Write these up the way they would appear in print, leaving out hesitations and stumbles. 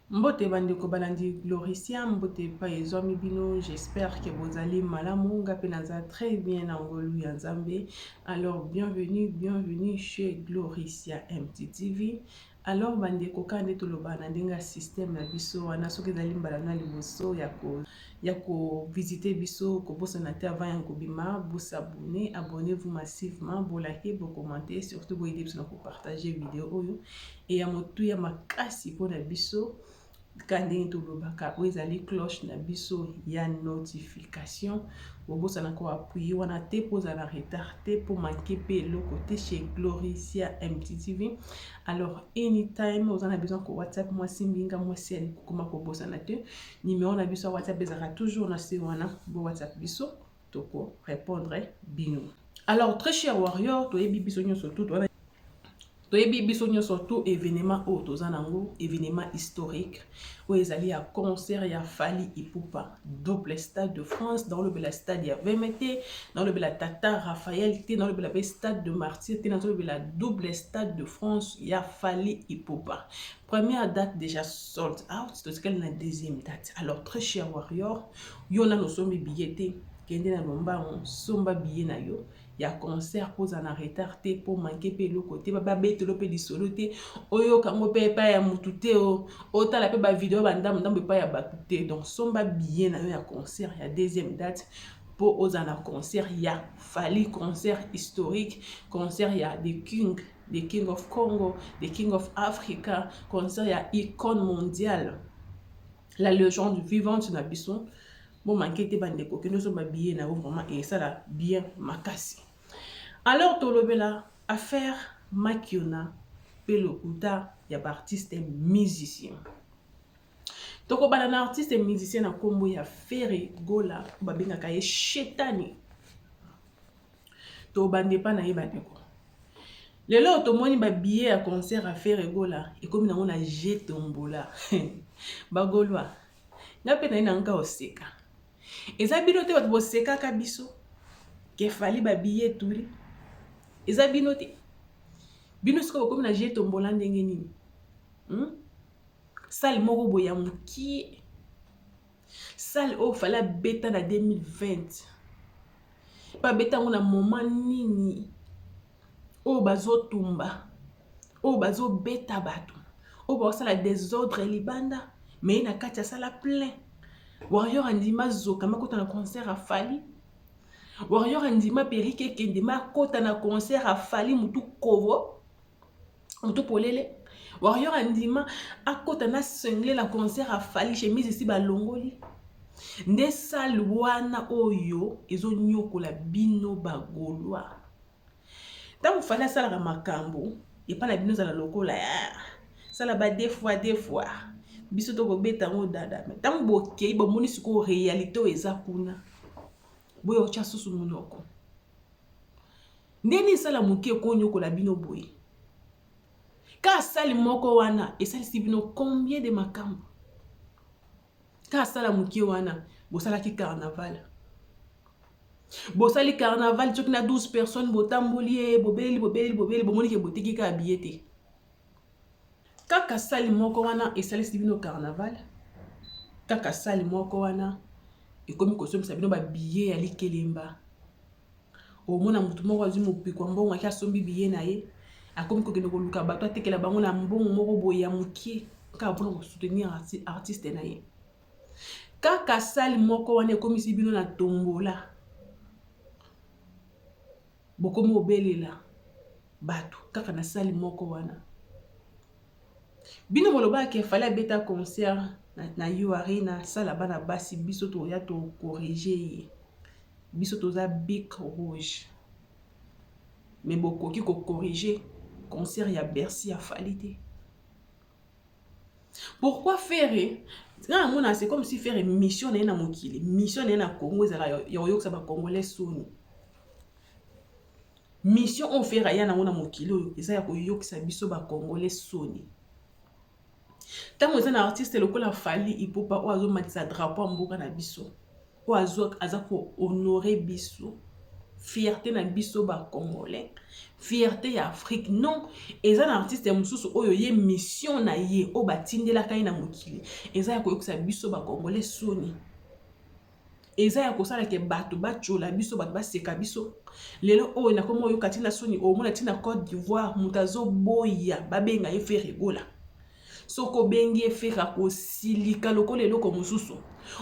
Mbote bandeko balandi Gloricia, mbote pa ezomi bino, j'espère que vous allez malamu, ngape naza très bien na ngolu ya Nzambe. Alors bienvenue chez Gloricia MTTV. Alors bandeko kande toloba na ndenga système na biso wana soki ezali mbala na liboso ya ko visiter biso ko bosa na te avant ya kobima, vous abonner, abonnez-vous massivement, vous likez, vous commentez, surtout vous aider biso na ko partager vidéo oyo et ya motu ya makasi po na biso. Quand vous avez cloche na biso ya notification vous allez encore appuyer wana te pose la retard te pour manquer le côté chez Gloricia MTTV. Alors anytime vous avez besoin que WhatsApp moi simbinga moi c'est comment ko bossa na te numéro na biso WhatsApp bezara toujours na se wana bo WhatsApp biso toko répondre bino. Alors très cher warrior to yebi biso nyonso tout toyebi biso nyonso tout événement au tozanango événement historique où ezali ya concert ya Fally Ipupa double stade de France dans le bel stade ya VMT dans le bel Tata Raphaël dans le bel stade de Martyr dans le bel double stade de France ya Fally Ipupa. Première date déjà sold out, c'est qu'elle la deuxième date. Alors très cher warrior, yona no sombi billet kende na lomba on somba billet na yo ya concert pose en retard te pour manquer pe le côté ba betelo pe disolo te oyo kango pe pa ya mutute o tala pe ba vidéo ba ndambe pa ya batute. Donc somba billet na yo ya concert ya deuxième date pour ozana concert ya Fally, concert historique, concert ya the king of Congo, the king of Africa, concert ya icône mondiale, la légende vivante na biso. Bon manquer te bandeko que nous sommes billet na vraiment et ça là bien makasi. Alors tolobela affaire Makiona Pelokuta ya artiste et musicien. Toko bana na artiste et musicien na kombo ya Ferry Gola babenga kaye Shetani. To bande pa na yeba ndeko. Lelo tomoni ba billet à concert à Ferry Gola et comme na on a jeté tombola. Ba golwa. Na pe na nka oseka. Eza binote bat bo seka ka biso. Ke Fally ba billet turi. Eza binote. Bino siko comme na jeté tombola ndenge nini. Sal moko boya muki. Sal o fala beta na 2020. Pa beta ngona moment nini. O bazo tumba. O bazo beta batu. O ba sala désordre libanda. Mais na kati ya sala plein. Warrior andima zoka makota na concert à Fally. Warrior andima perike kende makota na concert à Fally mutu kovo. Mutu polele. Warrior andima akota na sengle la concert à Fally chemise ici balongoli. Nde salwana oyo ezo nyokola bino bagolwa. Tango Fally sala makambo, e pa na bino za la lokola ya. Sala ba deux fois. Biso to ko beta ngo dada. Tango bokei bo moni siko réalité o eza kuna. Boyo cha susu munoko. Ndeni sala muke ko nyokola bino boye. Ka sali moko wana, e sali sibino combien de makambo. Ka sala muke wana, bo sala ki carnaval. Bo sali carnaval, tu na 12 personnes, bo tambolier, bobeli, bo moni ke botiki ka billet. Kaka sali moko wana, e sali sibino carnaval. Kaka sali moko wana, e komi kosomi sabino ba billet ya likelemba. O mona mutu moko azu mopikwa mbongo akia sombi billet na ye. Akomi kokende koluka bato atekela bango na mbongo moko boye ya mukie ka mpona ko soutenir artiste na ye. Kaka sali moko wana ekomi sibino na tombola. Bokomi obelela bato kaka na sali moko wana. Bino moloba ke Fally beta concert na yo arena sala bana basi biso to ya to corriger. Biso to za big rouge. Mais bokoki ko corriger concert ya Bercy ya Fally te. Pourquoi faire? C'est comme si faire une mission na mokili. Mission na Congo ezala yo sa ba congolais soni. Mission on fait rien na mokili oyo eza ya ko yokisa biso ba congolais soni. Tango eza na artiste lokola Fally Ipupa o azo matisa drapeau mboka na biso. O azo ko honorer biso. fierté na biso ba congolais, fierté ya Afrique. Non, eza na artiste mususu oyo ye mission na ye o batindela kai na mokili. Eza ya koyokisa biso ba congolais soni. Eza ya kosala ke bato bachola biso, bato baseka biso. Lelo oyo na komo oyo katina soni o mona tina Côte d'Ivoire, mutazo boya babenga ye Fer Egola. Soko bengi e Fer akosilika lokola eloko mususu.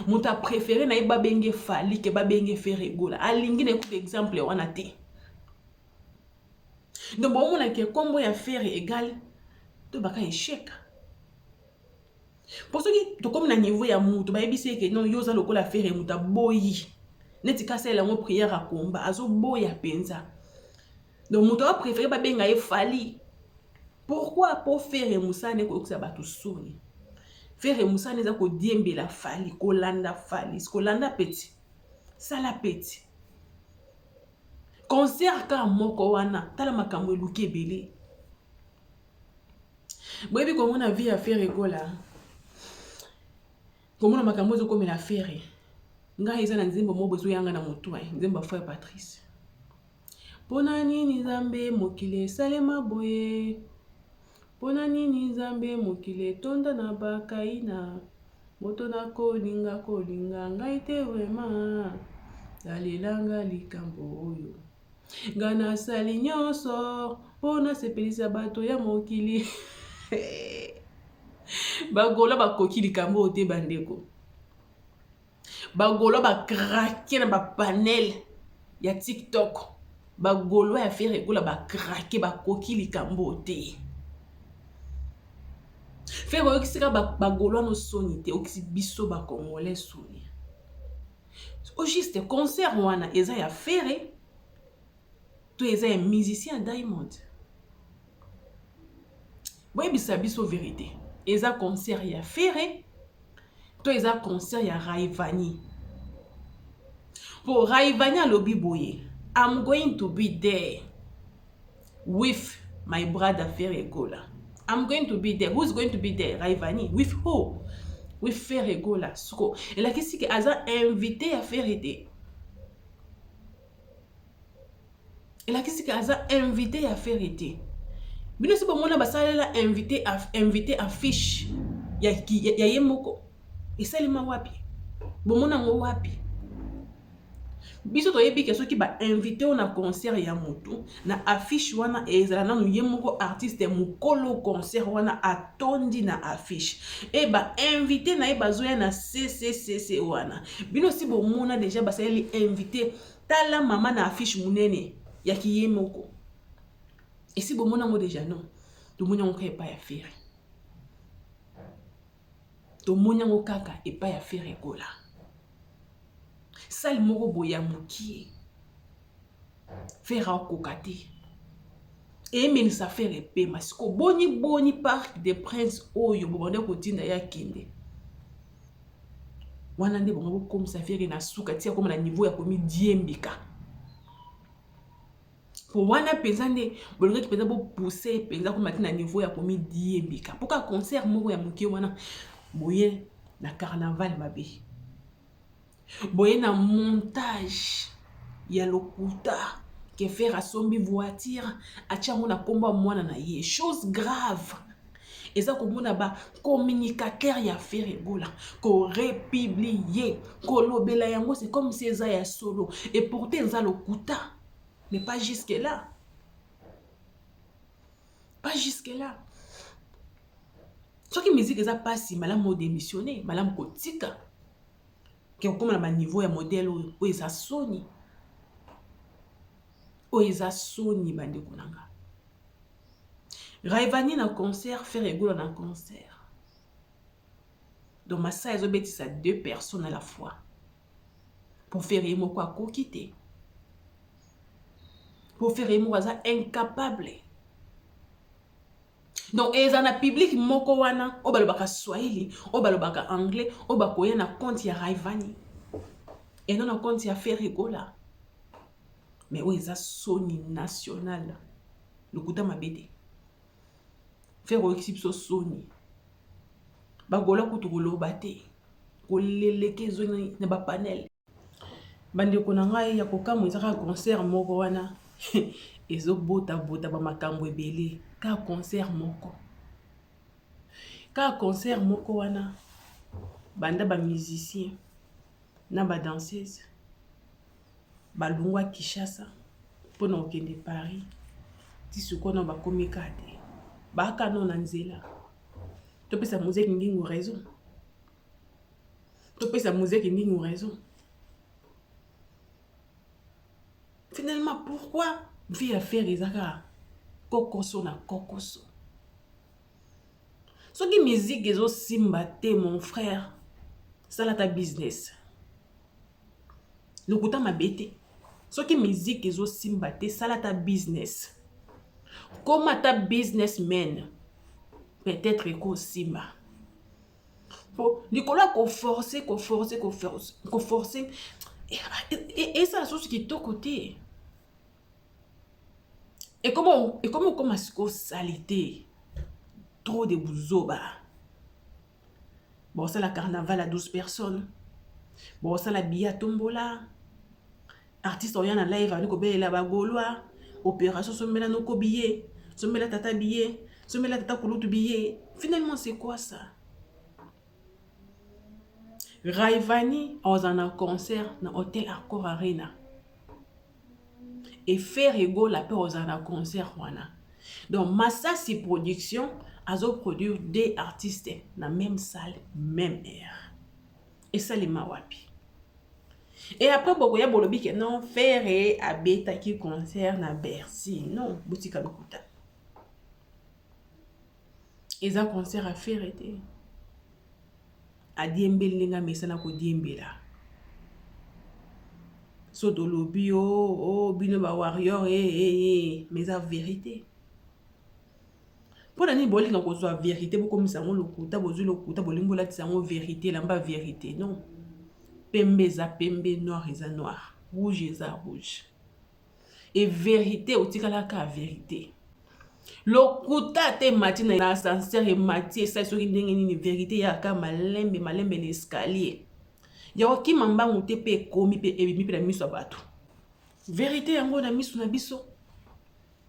Muta préféré na ye babenge Fali ke babenge Fer Egola. Alingi na écoute exemple wana te. Donc bon mona ke kombo ya Fer égal to baka échec. Pour ceux qui to comme na niveau ya mutu ba ebisi ke non yoza lokola Fer muta boyi. Neti kasa la mo prière a combat azo boya penza. Donc mutu a préféré babenga ye Fali. Pourquoi pour Fer Moussa ne ko okisa batu soni? Fer Moussa ne za ko diembela Fali, ko landa Fali, ko landa petit. Sala petit. Concert ka moko wana, tala makambo eluki ebele. Boyebi komona vie ya Fer Egola. Komona makambo ezo komela Fer. Nga eza na nzembo mobo ezo yanga na motu nzembo Frère Patrice. Pona nini Nzambe mokili esalema boye. Pona nini Nzambe mokili etonda na bakaina. Moto na kolinga ngai te vraiment. Dalelanga likambo oyo. Nga nasali nyonso pona sepelisa bato ya mokili. Bagola bakoki likambo te bandeko. Bagola bakrake na bapanel ya TikTok. Bagolo ya Fer Egola bakrake bakoki likambo te. Fer okisika bagolo no soni te okisi biso ba congolais soni. Au juste concert wana eza ya Fer to eza ya musicien Diamond. Boye bisa biso vérité. Eza concert ya Fer to eza concert ya Rayvanny. Pour Rayvanny alobi boye, I'm going to be there with my brother Fer Egola. I'm going to be there. Who's going to be there? Rayvanny. With who? With Fer Egola. So, et la question que Aza invité à faire aider. Et la question que Aza invité à faire aider. Bino si bon mona basala la invité affiche ya yemoko. Et ça les ma wapi. Bon mona ngo wapi. Biso to yebi ke soki ba invité na concert ya moto na affiche wana ezala na yemoko artiste mukolo concert wana atondi na affiche e ba invité na e bazoya na CCCC wana bino si bo mona déjà basali invité tala mama na affiche munene ya kiyemoko et si bo mona ngo déjà non to mona ngo pas ya Fer to mona ngo kaka e pas ya Fer Egola. Sal moko boya mukie. Fer akokate. Et men sa Fer epé masiko boni Parc des Princes oyo bobande kotinda ya kende. Wana nde bongo comme sa Fer na suka tia comme na niveau ya komi diembika. Pour wana penza nde bolonga ki penza bo pousser penza comme na niveau ya komi diembika. Pourquoi concert moko ya mukie wana boye na carnaval mabe. Boye na montage ya lokuta ke Fer asombi voiture atiango na komba mwana na ye chose grave eza komona ba communicateur ya Fer Egola ko republier ko lobela yango c'est comme si eza ya solo et pourtant eza lokuta mais pas jusque là soki musique eza pasi malamu démissionner malamu kotika ke comme na niveau ya modèle o eza soni bande kunanga Rayvanny na concert Fer Egola na concert donc massa ezo betisa deux personnes à la fois pour faire moko akokite pour faire moko aza incapable donc eza na public moko wana o balobaka Swahili o balobaka anglais o bakoya na compte ya Rayvanny et non na compte ya Fer Egola mais o eza soni national lokuta mabede Fer okipso soni bagola kutu koloba te koleleke zoni na ba panel bandeko na ngai ya kokamwisaka concert moko wana ezobota-bota bamakambo ebele ka concert moko wana banda bamusicien na badanseuse balungwa Kinshasa mpona kokende Paris ti sikoyo bakomi kate bakano na nzela topesa muziki ndingu raison finalement pourquoi vie à faire ezaka kokoso na kokoso soki musique ezosimba te mon frère sala ta business lokuta mabe te soki musique ezosimba te sala ta business koma ta businessman peut-être ekosimba po likolo ya koforce esala susu kitoko te ekomi okoma siko sali te trop de buzoba bosala carnaval à 12 personnes bosala biya tombola artiste oya na live ani kobelela bagolwa opération sombela noko biye sombela tata biye sombela tata kulutu biye finalement c'est quoi ça Raivani dans un concert na Hôtel Accor Arena et faire ego la paix dans un concert wana donc Massassi Production azo produire des artistes na même salle même air et ça les mawapi et après beaucoup ya bolobi que non faire et abeta qui concert na Bercy non boutika lokuta et un concert à faire été a diembeli nga mesana ko diembela so dolobi o bino ba warrior mais la vérité pour nani bolinga ko zo vérité boko misango lokuta bozu lokuta bolingo la tisango vérité la ba vérité non pembe za pembe noir eza noir rouge eza rouge et vérité otikala ka vérité lokuta te matina na ascenseur et mati ça soki ndenge nini vérité ya ka malembe l'escalier ya okima mbangu te pe komi pe ebimi pe na miso bato vérité yango na miso na biso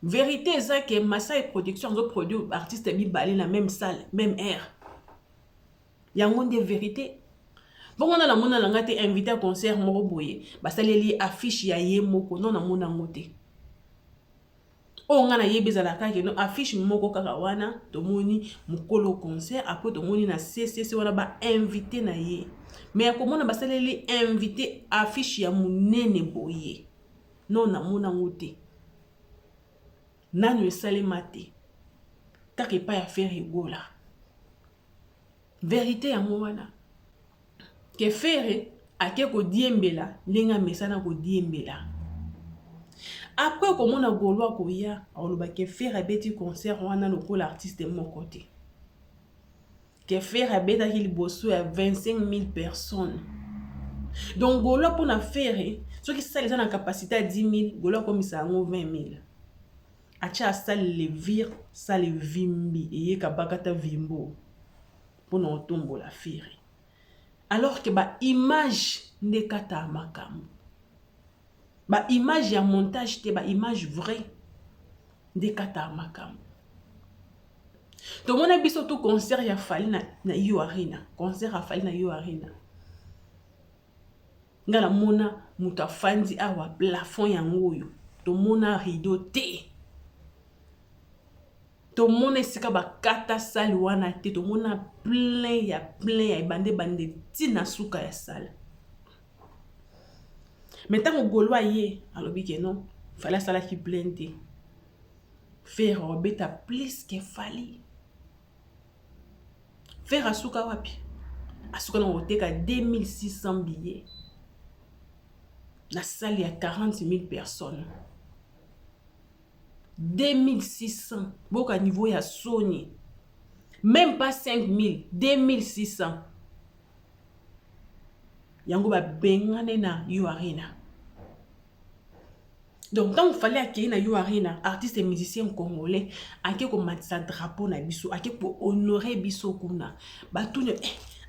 vérité eza ke Masai Production zo produire artiste mibale na même salle même air yango nde vérité bongo na mona langa te invité à concert moko boye basaleli affiche ya ye moko non na mona ngote o nga na yebeza la kake no affiche moko kaka wana tomoni mukolo concert après tomoni na CCC wana ba invité na ye mais akomona basaleli invité affiche ya munene boye non na mona ngote nanu esalema te kaka epa ya faire egola vérité yango wana ke faire ake kodiembela lenga mesana kodiembela après komona golwa koya oloba ke faire abeti concert wana lokola artiste moko te ke faire abeta ki liboso ya 25 000 personnes donc golwa pona faire soki sali na capacité à 10 000 golwa komisa yango 20 000 acha sali le vir sali vimbi eyeka bakata vimbo pona otombola faire alors que ba image ndekata makambo ba image ya montage te ba image vrai ndekata makambo to mona biso to concert ya fali na Yo Arena concert ya fali na Yo Arena ngala mona mutu afandi awa plafond yango oyo to mona rideau te to mona esika bakata sali wana te to mona plein ya bande tina suka ya sali mais tant que golwa ye alobi ke non fallait sala ki plein te faire obeta plus que fali faire asuka wapi asuka na oteka 2600 billets la salle ya 40 000 personnes 2600 boka niveau ya Sony même pas 5000 2600 yango ba bengane na Yo Arena donc tant qu'il fallait accueillir na Yo Arena artiste et musicien congolais ake ko matisa drapeau na biso ake ko honorer biso kuna ba tune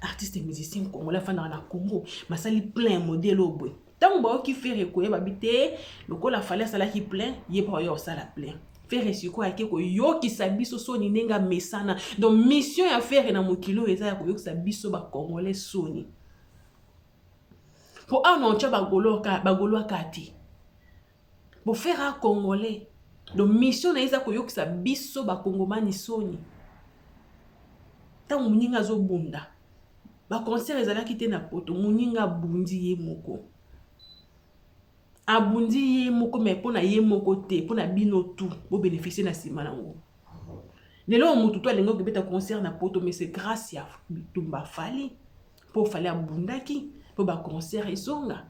artiste et musicien congolais fanda na Congo masali plein modèle obwe Tant que qui fait recoyer babité, le col a fallu ça là qui plein, y est pas yo ça la plein. Faire ce quoi que yo qui sabiso soni nenga mesana. Donc mission à faire na mokilo eza ko yo qui sabiso ba congolais soni. Pour un on tcha bagolo kati. Pour faire un congolais. Donc mission na eza ko yo qui sabiso ba congomani soni. Tant muninga zo bunda. Ba concert ezala kite na poto muninga bundi ye moko. Abundi ye moko mais pona ye moko te pona bino tout bo bénéficier na sima nango. Lelo mutu to alengo kebeta concert na poto mais c'est grâce ya Tumba Fali pour fallait abundaki pour ba concert ezonga.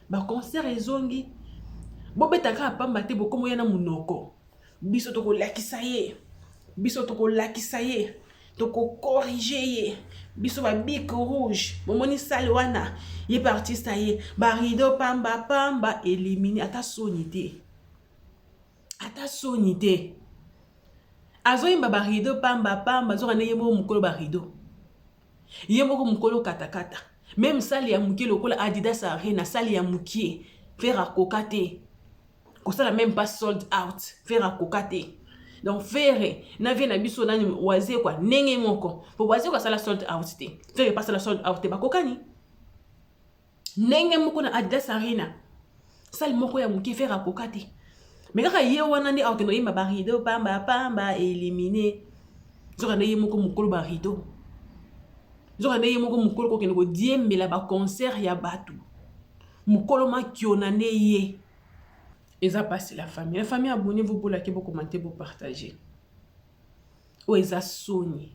Ba concert ezongi bo betaka pamba te bo komo yana munoko. Biso to ko lakisa ye. Biso to ko lakisa ye. To ko corriger ye. Biso ba bic rouge momoni salwana ye parti ça ye ba rideau pamba éliminé ata sonité azoyimba ba rideau pamba zokana ye mo mukolo ba rideau ye moko mukolo katakata même sali ya mukie lokola Adidas Arena sali ya mukie faire à kokate ko sala même pas sold out faire à kokate. Donc faire na vie na biso na waze kwa nenge moko po waze kwa sala sold out te faire pas sala sold out te bakokani nenge moko na Adidas Arena sali moko ya muki faire akokate mais kaka ye wana ndi out no yima ba rideau pamba éliminé zoka na ye moko mukolo ba rideau zoka na ye moko mukolo ko kene ko diembela ba concert ya batu mukolo ma kiona ne ye. Et ça passe la famille. La famille, abonnez-vous pour liker, pour commenter, pour partager. Ou eza soni.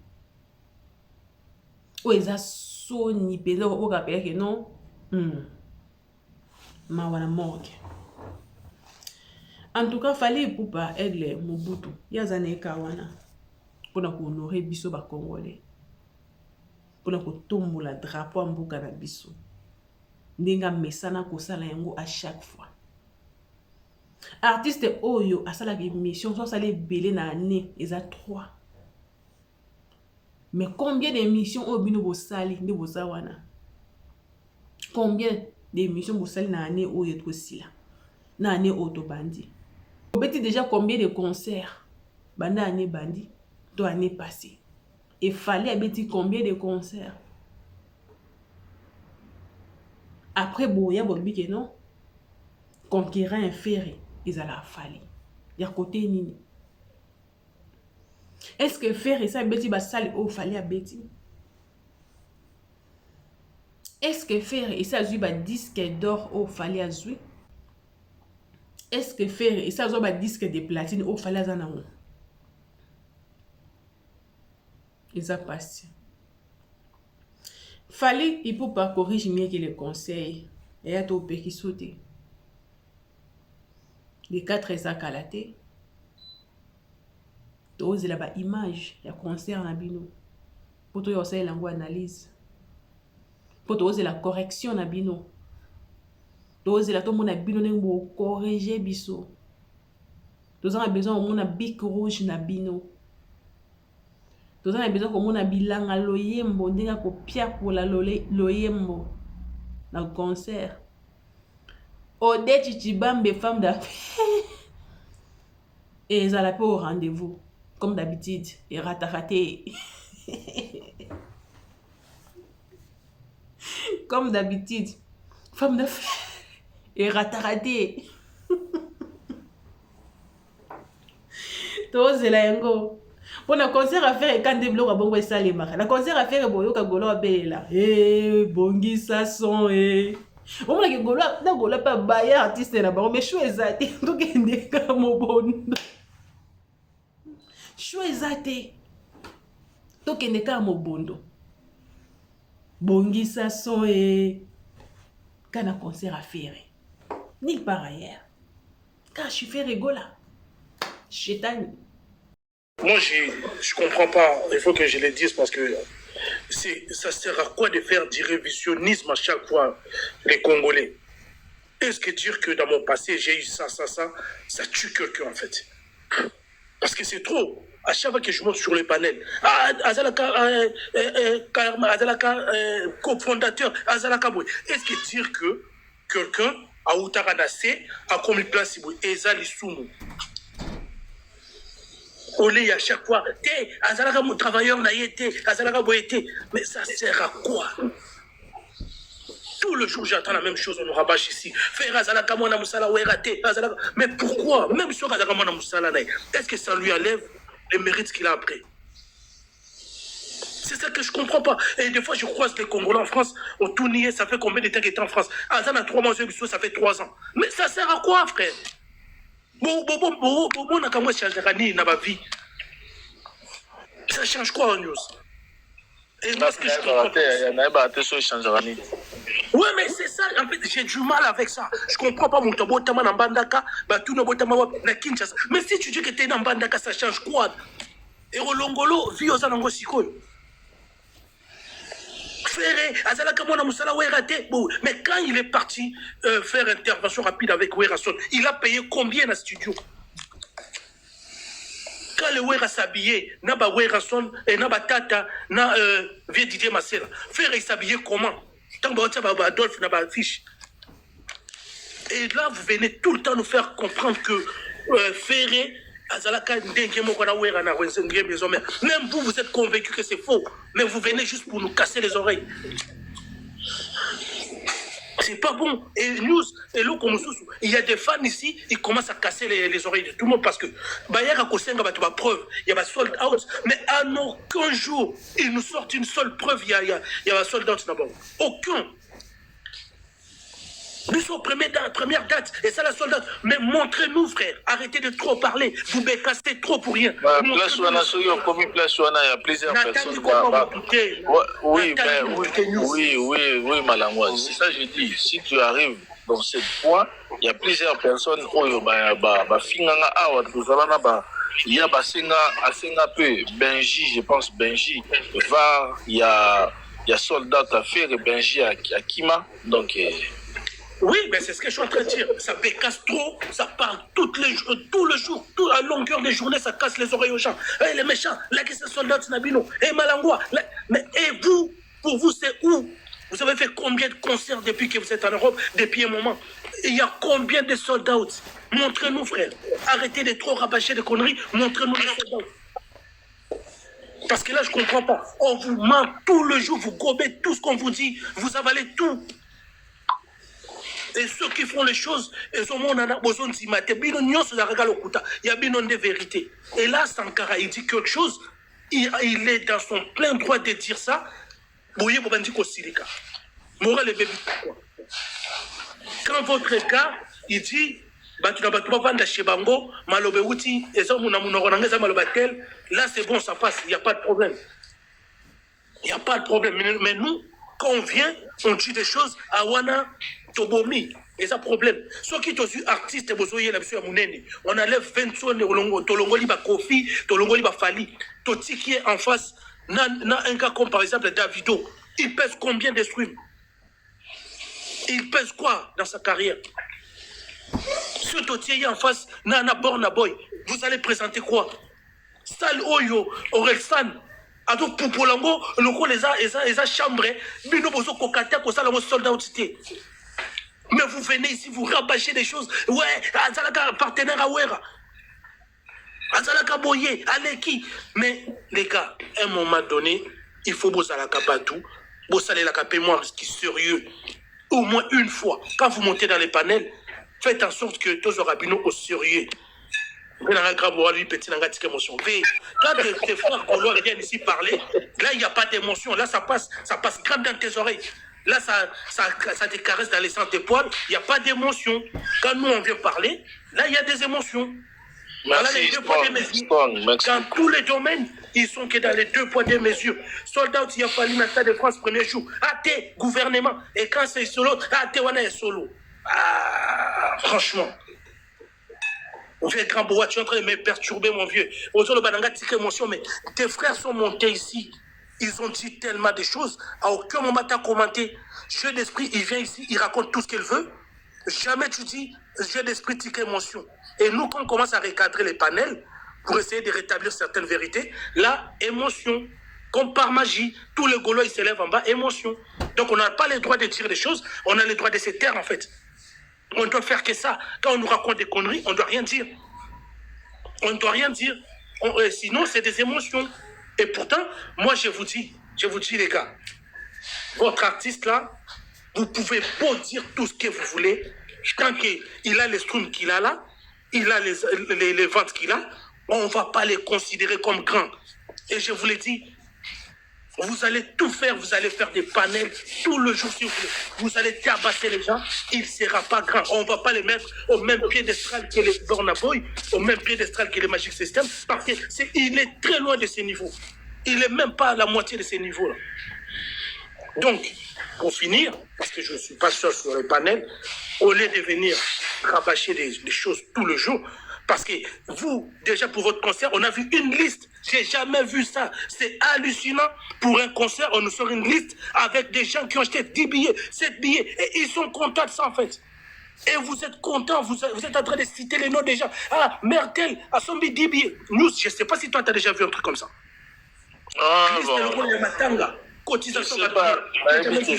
Ou eza soni. Pesa ou rappelle que non. Ma wana morgue. En tout cas, fallait pour pas aider Mobutu. Yazane kawana. Pour honorer biso ba Congolais. Pour tomber la drapeau en bouka na biso. Ndenga mesana ko sala yango à chaque fois. Artiste oyo asala émission soit salé belé na année eza 3. Mais combien d'émissions au bino bo sali de bo zawana? Combien d'émissions bo sali na année oyo to sila? Na année auto bandi. Obeti déjà combien de concerts banda année bandi to année passée. Et fallait abeti combien de concerts? Après boya bobi que non conquérant un ferry. Ils allaient fallu. Il y a côté nini. Est-ce que faire et ça beti basali au fallait à beti? Est-ce que faire et ça zui ba disque d'or au fallait à zui? Est-ce que faire et ça zui ba disque de platine au fallait à zanango? Ils a passé. Fallait il faut pas corriger mieux que les conseils et à tout pays qui sauter. Les 4 sacs à la tête. Dose là-bas image, il y a concert na bino. Pour toi aussi l'ango analyse. Pour toi aussi la correction na bino. Dose là tout mon na bino n'engo corriger biso. Dose a besoin au mon na bic rouge na bino. Dose a besoin au mon na bilanga loyembo ndenga ko pia pour la loyembo na concert. Odette Chichibambe, femme d'affaires. Et ils allaient au rendez-vous. Comme d'habitude. Et rataraté. Comme d'habitude. Femme d'affaires. Et rataraté. Tous la yango. Pour le concert à faire, quand des blocs à bon salima. La concert à faire, boyo kagolo à bella. Eh, bongi ça son, eh. On m'a dit que na pas bailler artiste là bas mais choisate donc ndeka mobondo choisate donc ndeka mobondo bongisa son et kana concert à faire ni par ailleurs car je fais rigola chétani. Moi je comprends pas, il faut que je le dise parce que ça sert à quoi de faire du révisionnisme à chaque fois, les Congolais? Est-ce que dire que dans mon passé, j'ai eu ça tue quelqu'un en fait? Parce que c'est trop. À chaque fois que je monte sur les panels, Azalaka, Azalaka, cofondateur, Azalaka, est-ce que dire que quelqu'un a outaranassé, a commis place et ça les soumou. Au lieu à chaque fois, azalaka mon travailleur n'a été, azalaka boité, mais ça sert à quoi? Tout le jour, j'entends la même chose, on nous rabâche ici. Faire azalaka mon amusala ou raté, mais pourquoi? Même sur azalaka mon amusala, est-ce que ça lui enlève les mérites qu'il a après? C'est ça que je ne comprends pas. Et des fois, je croise les Congolais en France, au Tournier, ça fait combien de temps qu'il est en France? Ah, ça a 3 mois, ça fait 3 ans. Mais ça sert à quoi, frère? Ça change quoi en news? Et moi, ce que je comprends pas. Ouais, mais c'est ça. En fait, j'ai du mal avec ça. Je comprends pas mon tabotama dans Bandaka, tout le botama na Kinshasa. Mais si tu dis que tu es dans Bandaka, ça change quoi? Et Rolongolo, vie aux anangos sikoyo. Mais quand il est parti faire intervention rapide avec Werason, il a payé combien dans le studio? Quand le Wera s'habillait, n'a pas Werason et n'a pas Tata, n'a vieux Didier Massela. Faire s'habiller comment? Tant que Adolphe n'a pas fiche. Et là, vous venez tout le temps nous faire comprendre que Ferré, même vous, vous êtes convaincu que c'est faux, mais vous venez juste pour nous casser les oreilles. C'est pas bon. Et news, et là, il y a des fans ici, ils commencent à casser les oreilles de tout le monde parce que il y a preuve, il y a sold out, mais à aucun jour, ils nous sortent une seule preuve, il y a sold out d'abord. Aucun. Nous sommes première date, et ça la soldat. Mais montrez-nous, frère. Arrêtez de trop parler. Vous bécassez trop pour rien. Il y a plusieurs personnes. Oui, Malangoise. C'est ça que je dis. Si tu arrives dans cette fois, il y a plusieurs personnes. Il y a Basenga peu, Benji, je pense Benji, VAR, il y a soldat à faire, Benji à Kima. Donc. Oui, mais c'est ce que je suis en train de dire. Ça bécasse trop, ça parle tout le jour, à longueur des journées, ça casse les oreilles aux gens. Hey, les méchants, là, que c'est soldat Nabino, hey, Malangwa. Mais et vous, pour vous, c'est où? Vous avez fait combien de concerts depuis que vous êtes en Europe, depuis un moment? Il y a combien de soldats? Montrez-nous, frère. Arrêtez de trop rabâcher des conneries, montrez-nous les soldats. Parce que là, je ne comprends pas. On vous ment tout le jour, vous gobez tout ce qu'on vous dit, vous avalez tout. Et ceux qui font les choses, ils ont besoin de s'y mettre. Il y a bien des vérités. Et là, Sankara, il dit quelque chose, il est dans son plein droit de dire ça. Quand votre gars, il dit, là c'est bon, ça passe, il n'y a pas de problème. Il n'y a pas de problème. Mais nous, quand on vient, on dit des choses à Wana Tobomi. Et ça problème. Ceux qui sont artistes, on enlève 20 sonnes, Tolongoli ba Kofi, Tolongoli ba Fali. Toti qui est en face, un gars comme par exemple Davido, il pèse combien de streams? Il pèse quoi dans sa carrière? Ce Toti est en face, Nana Borna Boy, vous allez présenter quoi? Sal Oyo, Orelsan. Alors pour Polango, le coup les a chambré, bino bozo kokata ko sala mo soldat outité. Mais vous venez ici, vous rabâchez des choses. Ouais, Azalaka partenaire à Wera. Azalaka Boye, Aleki. Mais les gars, à un moment donné, il faut Bozalaka Batou, Bozalaka Pémoire, ce qui est sérieux. Au moins une fois, quand vous montez dans les panels, faites en sorte que tous les rabbinaux au sérieux. Quand tes frères Gaulois viennent ici parler, là il n'y a pas d'émotion, là ça passe grave dans tes oreilles. Là ça te caresse dans les sens des poils, il n'y a pas d'émotion. Quand nous on vient parler, là il y a des émotions. Voilà les deux poids des mesures. Dans tous les domaines, ils sont que dans les deux poids des mesures. Soldats, il y a fallu dans de France premier jour. Athée, gouvernement. Et quand c'est solo, athée, on est solo. Ah, franchement. Mon vieux grand bois, tu es en train de me perturber, mon vieux. Aujourd'hui, le bananga tique émotion, mais tes frères sont montés ici. Ils ont dit tellement de choses. À aucun moment, tu as commenté. Jeu d'esprit, il vient ici, il raconte tout ce qu'il veut. Jamais tu dis jeu d'esprit, tique émotion. Et nous, quand on commence à recadrer les panels pour essayer de rétablir certaines vérités, là, émotion. Comme par magie, tous les Gaulois, ils s'élèvent en bas, émotion. Donc, on n'a pas le droit de dire des choses, on a le droit de se taire, en fait. On doit faire que ça. Quand on nous raconte des conneries, on ne doit rien dire. On ne doit rien dire. Sinon, c'est des émotions. Et pourtant, moi, je vous dis, les gars, votre artiste là, vous pouvez beau dire tout ce que vous voulez, tant qu'il a les streams qu'il a là, il a les ventes qu'il a, on ne va pas les considérer comme grands. Et je vous l'ai dit, vous allez tout faire, vous allez faire des panels tout le jour si vous voulez. Vous allez tabasser les gens, il ne sera pas grand. On ne va pas les mettre au même piédestal que les Burna Boy, au même piédestal que les Magic System, parce qu'il est très loin de ces niveaux. Il n'est même pas à la moitié de ces niveaux-là. Donc, pour finir, parce que je ne suis pas seul sur les panels, au lieu de venir rabâcher des choses tout le jour, parce que vous, déjà pour votre concert, on a vu une liste. J'ai jamais vu ça. C'est hallucinant. Pour un concert, on nous sort une liste avec des gens qui ont acheté 10 billets, 7 billets, et ils sont contents de ça en fait. Et vous êtes contents, vous êtes en train de citer les noms des gens. Ah, Mertel a son 10 billets. Nous, je ne sais pas si toi, tu as déjà vu un truc comme ça. Ah, Liste le rôle de Matanga. Cotisation de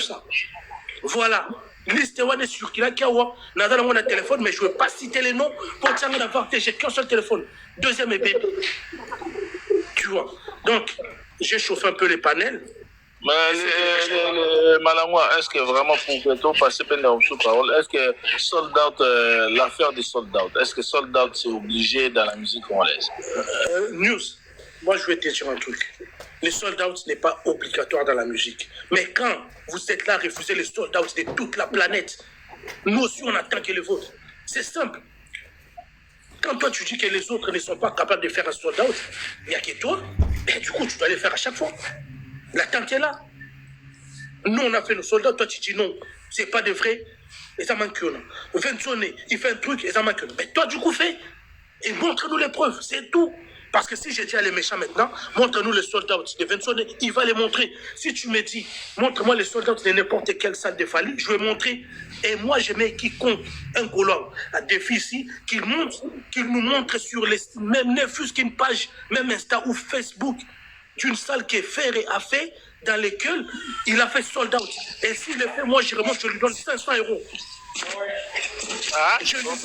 ça. Voilà. Liste est sur qui a Nadal a un téléphone, mais je ne veux pas citer les noms pour que ça n'avoir j'ai qu'un seul téléphone. Deuxième est bébé. Tu vois. Donc, j'ai chauffé un peu les panels. Mais Malangwa, est-ce que vraiment pour passer pendant sous parole, est-ce que Sold Out, l'affaire de Sold Out, est-ce que Sold Out c'est obligé dans la musique congolaise? News, moi je vais te dire un truc. Les sold out n'est pas obligatoire dans la musique. Mais quand vous êtes là à refuser les sold out de toute la planète, nous aussi on attend que les vôtres. C'est simple. Quand toi tu dis que les autres ne sont pas capables de faire un sold out, il n'y a que toi, et du coup tu dois les faire à chaque fois. L'attente est là. Nous on a fait nos sold out, toi tu dis non, c'est pas de vrai, et ça manque que non. Vincent, il fait un truc et ça manque que non. Mais toi du coup fais, et montre-nous les preuves, c'est tout. Parce que si j'ai dit à les méchants maintenant, montre-nous les sold out de Vincent, il va les montrer. Si tu me dis, montre-moi les sold out de n'importe quelle salle de Fali, je vais montrer. Et moi, je mets quiconque, un Gaulois, à défi ici, qu'il nous montre sur les, même ne fût-ce qu'une page, même Insta ou Facebook, d'une salle que Ferré a fait, dans laquelle il a fait sold out. Et s'il le fait, moi, je remonte, je lui donne 500 €. Ah, je lui donne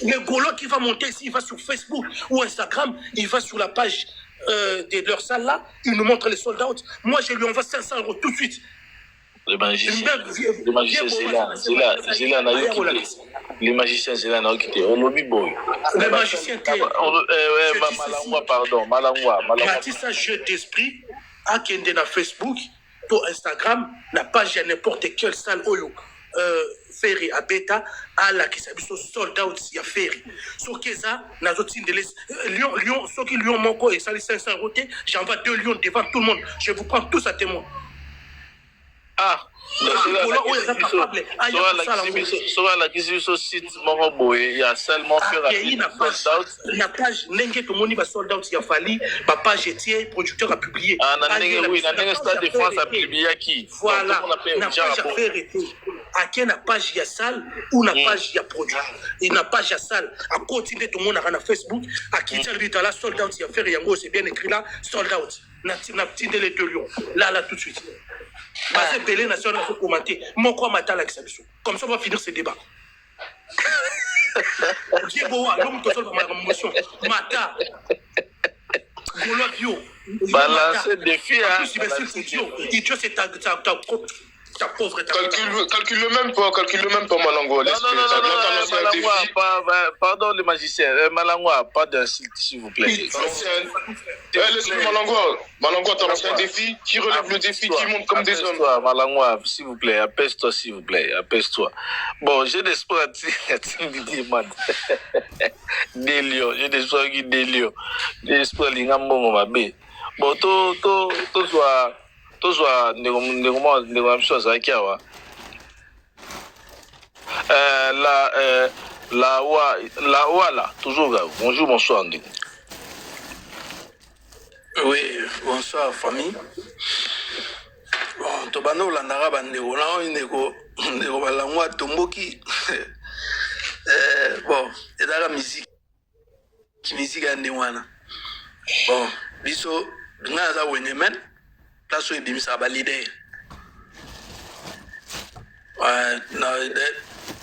le Gaulois qui va monter ici, il va sur Facebook ou Instagram, il va sur la page de leur salle là, il nous montre les sold out. Moi, je lui envoie 500 € tout de suite. Les magiciens, c'est là, les magiciens, c'est là, quitté. On l'a boy. Les magiciens, Malangwa. Bâtissage jeu d'esprit, à Kende na Facebook, pour Instagram, n'a pas n'importe quelle salle Oyo. Ferry à Beta à la qui s'habille sold out il y a Ferry sur Keza n'a d'autres signes de Lyon ceux qui Lyon mon et ça les 500 €, j'envoie 2 lions devant tout le monde, je vous prends tous à témoin. Ah, sur la question site il y a seulement la page n'engage tout le monde va sold out il y a fallu ma page était producteur a publié oui la stade de France a publié qui voilà la page a fait arrêter à quelle page il y a salle ou la page il y a produit et la page à salle à continuer tout le monde à Facebook à qui tient lui dans la sold out il y a fait yango c'est bien écrit là sold out n'a tindé les 2 lions là tout de suite. Parce que Belé National a commenté. Mon quoi matin la exception. Comme ça, on va finir ce débat. Dieboa, l'homme qui sort ma promotion. Mata. Golo Bio. Balancer des filles. En plus, idiot, c'est ta pauvre. Calcule le même pas, Malangwa. Non, pardon, les magiciens. Malangwa, pas d'insulte, s'il vous plaît. Laisse-le, Malangwa, t'as lancé un défi. Qui relève le défi, qui monte comme des hommes. Malangwa, s'il vous plaît, apaise-toi, s'il vous plaît, apaise-toi. Bon, j'ai des espoirs à t'inviter, man. Des lions, j'ai des espoirs qui des lions. J'ai des espoirs qui n'ont pas de bon, tout soit. Toujours des choses à Kiawa. La Ouala, toujours là. Bonjour, bonsoir. Oui, bonsoir, famille. Bon, Tobano, la Naraba, Nego, Balangwa, Tomboki. Bon, et dans la musique, musique à Newana. Bon, biso, Naza Wenemen. Place où il dit ça va l'idée.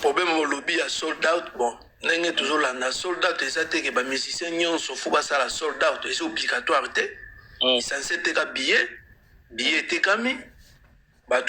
problème au lobby à sold out bon n'est toujours là na sold out et ça te que ba musicien nyonso faut pas ça la sold out et c'est obligatoire te censé te ka billet te kami ba